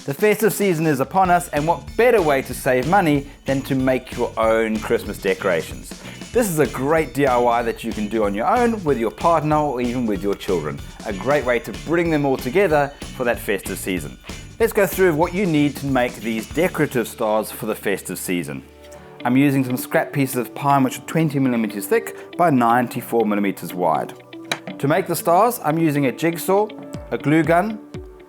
The festive season is upon us, and what better way to save money than to make your own Christmas decorations. This is a great DIY that you can do on your own, with your partner, or even with your children. A great way to bring them all together for that festive season. Let's go through what you need to make these decorative stars for the festive season. I'm using some scrap pieces of pine which are 20mm thick by 94mm wide. To make the stars, I'm using a jigsaw, a glue gun,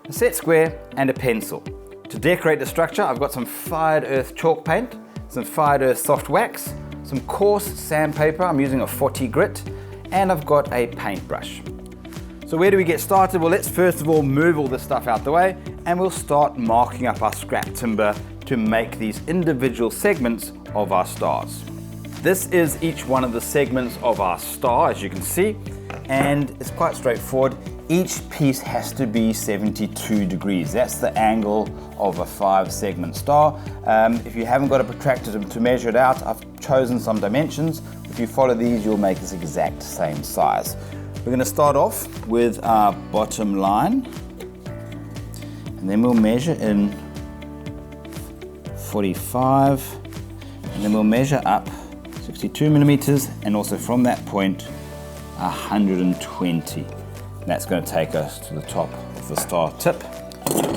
a set square and a pencil. To decorate the structure, I've got some fired earth chalk paint, some fired earth soft wax, some coarse sandpaper, I'm using a 40 grit, and I've got a paintbrush. So where do we get started? Well, let's first of all move all this stuff out the way, and we'll start marking up our scrap timber to make these individual segments of our stars. This is each one of the segments of our star, as you can see, and it's quite straightforward. Each piece has to be 72 degrees. That's the angle of a 5-segment star. If you haven't got a protractor to measure it out, I've chosen some dimensions. If you follow these, you'll make this exact same size. We're going to start off with our bottom line, and then we'll measure in 45, and then we'll measure up 62mm, and also from that point 120. That's going to take us to the top of the star tip.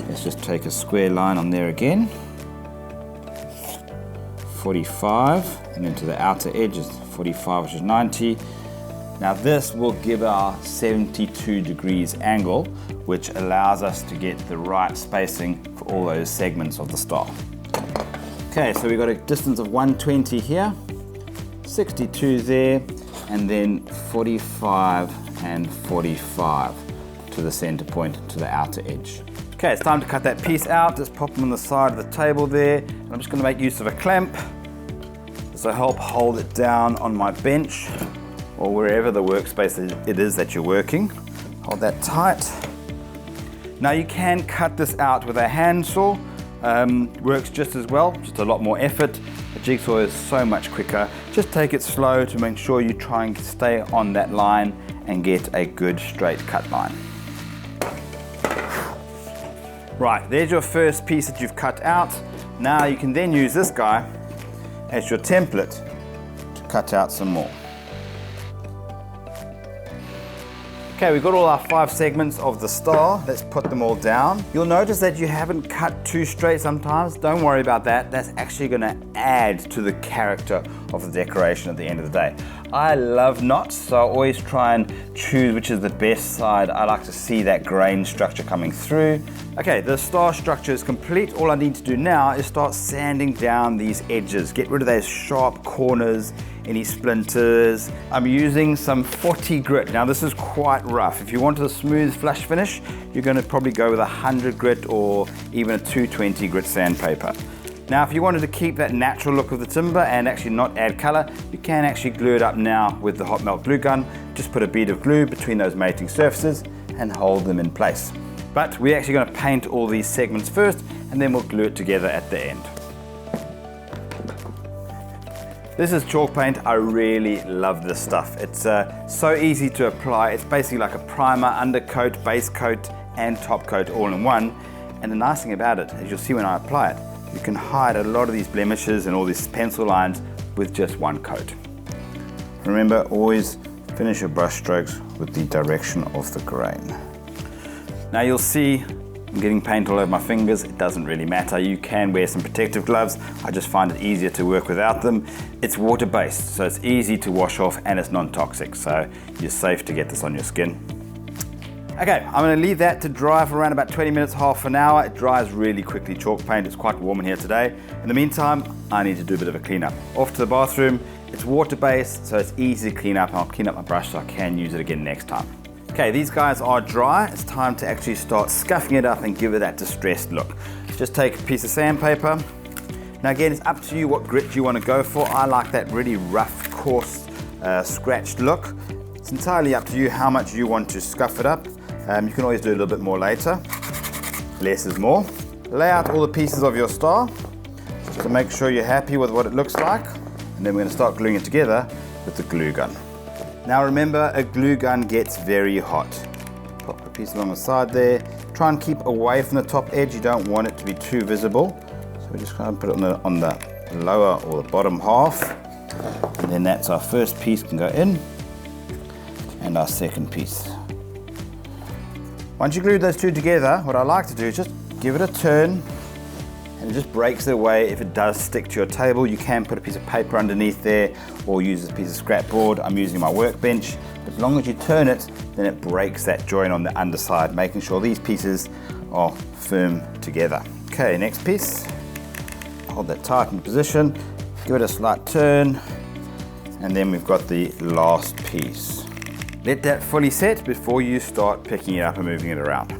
Let's just take a square line on there again. 45, and then to the outer edge is 45, which is 90. Now this will give our 72 degrees angle, which allows us to get the right spacing for all those segments of the star. Okay, so we've got a distance of 120 here, 62 there, and then 45 and 45 to the center point, to the outer edge. Okay, it's time to cut that piece out. Just pop them on the side of the table there. And I'm just going to make use of a clamp. This will help hold it down on my bench or wherever the workspace it is that you're working. Hold that tight. Now you can cut this out with a handsaw. Works just as well, just a lot more effort. The jigsaw is so much quicker. Just take it slow to make sure you try and stay on that line and get a good straight cut line. Right, there's your first piece that you've cut out. Now you can then use this guy as your template to cut out some more. Okay, we've got all our 5 segments of the star. Let's put them all down. You'll notice that you haven't cut too straight sometimes. Don't worry about that. That's actually going to add to the character of the decoration at the end of the day. I love knots, so I always try and choose which is the best side. I like to see that grain structure coming through. Okay, the star structure is complete. All I need to do now is start sanding down these edges. Get rid of those sharp corners, any splinters. I'm using some 40 grit. Now this is quite rough. If you want a smooth flush finish, you're going to probably go with a 100 grit or even a 220 grit sandpaper. Now if you wanted to keep that natural look of the timber and actually not add color, you can actually glue it up now with the hot melt glue gun. Just put a bead of glue between those mating surfaces and hold them in place. But we're actually going to paint all these segments first, and then we'll glue it together at the end. This is chalk paint. I really love this stuff. It's so easy to apply. It's basically like a primer, undercoat, base coat, and top coat all in one. And the nice thing about it, as you'll see when I apply it, you can hide a lot of these blemishes and all these pencil lines with just one coat. Remember, always finish your brush strokes with the direction of the grain. Now you'll see I'm getting paint all over my fingers. It doesn't really matter. You can wear some protective gloves. I just find it easier to work without them. It's water-based, so it's easy to wash off and it's non-toxic, so you're safe to get this on your skin. Okay, I'm going to leave that to dry for around about 20 minutes, half an hour. It dries really quickly, chalk paint. It's quite warm in here today. In the meantime, I need to do a bit of a cleanup. Off to the bathroom. It's water-based, so it's easy to clean up. I'll clean up my brush so I can use it again next time. Okay, these guys are dry. It's time to actually start scuffing it up and give it that distressed look. Just take a piece of sandpaper. Now again, it's up to you what grit you want to go for. I like that really rough, coarse, scratched look. It's entirely up to you how much you want to scuff it up. You can always do a little bit more later. Less is more. Lay out all the pieces of your star just to make sure you're happy with what it looks like. And then we're going to start gluing it together with the glue gun. Now remember, a glue gun gets very hot. Pop a piece along the side there. Try and keep away from the top edge. You don't want it to be too visible. So we're just going to put it on the lower or the bottom half. And then that's our first piece can go in. And our second piece. Once you glue those two together, what I like to do is just give it a turn, and it just breaks it away. If it does stick to your table, you can put a piece of paper underneath there or use a piece of scrap board. I'm using my workbench. But as long as you turn it, then it breaks that joint on the underside, making sure these pieces are firm together. Okay, next piece. Hold that tight in position, give it a slight turn, and then we've got the last piece. Let that fully set before you start picking it up and moving it around.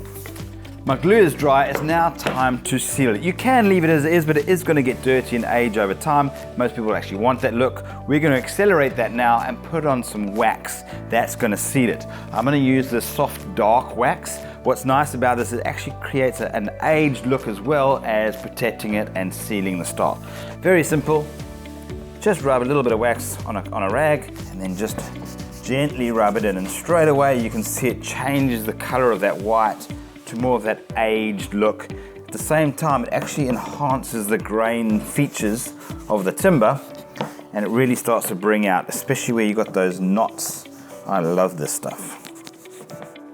My glue is dry, it's now time to seal it. You can leave it as it is, but it is going to get dirty and age over time. Most people actually want that look. We're going to accelerate that now and put on some wax that's going to seal it. I'm going to use this soft dark wax. What's nice about this is it actually creates an aged look as well as protecting it and sealing the star. Very simple. Just rub a little bit of wax on a rag and then just gently rub it in, and straight away you can see it changes the color of that white to more of that aged look. At the same time, it actually enhances the grain features of the timber, and it really starts to bring out, especially where you got those knots. I love this stuff.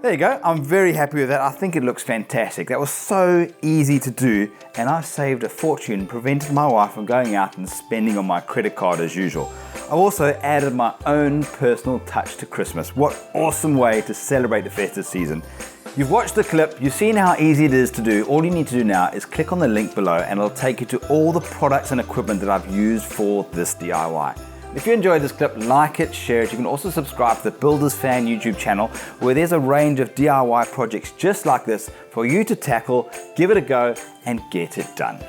There you go, I'm very happy with that. I think it looks fantastic. That was so easy to do, and I saved a fortune and prevented my wife from going out and spending on my credit card as usual. I've also added my own personal touch to Christmas. What awesome way to celebrate the festive season. You've watched the clip, you've seen how easy it is to do. All you need to do now is click on the link below and it'll take you to all the products and equipment that I've used for this DIY. If you enjoyed this clip, like it, share it. You can also subscribe to the Builders Fan YouTube channel, where there's a range of DIY projects just like this for you to tackle, give it a go, and get it done.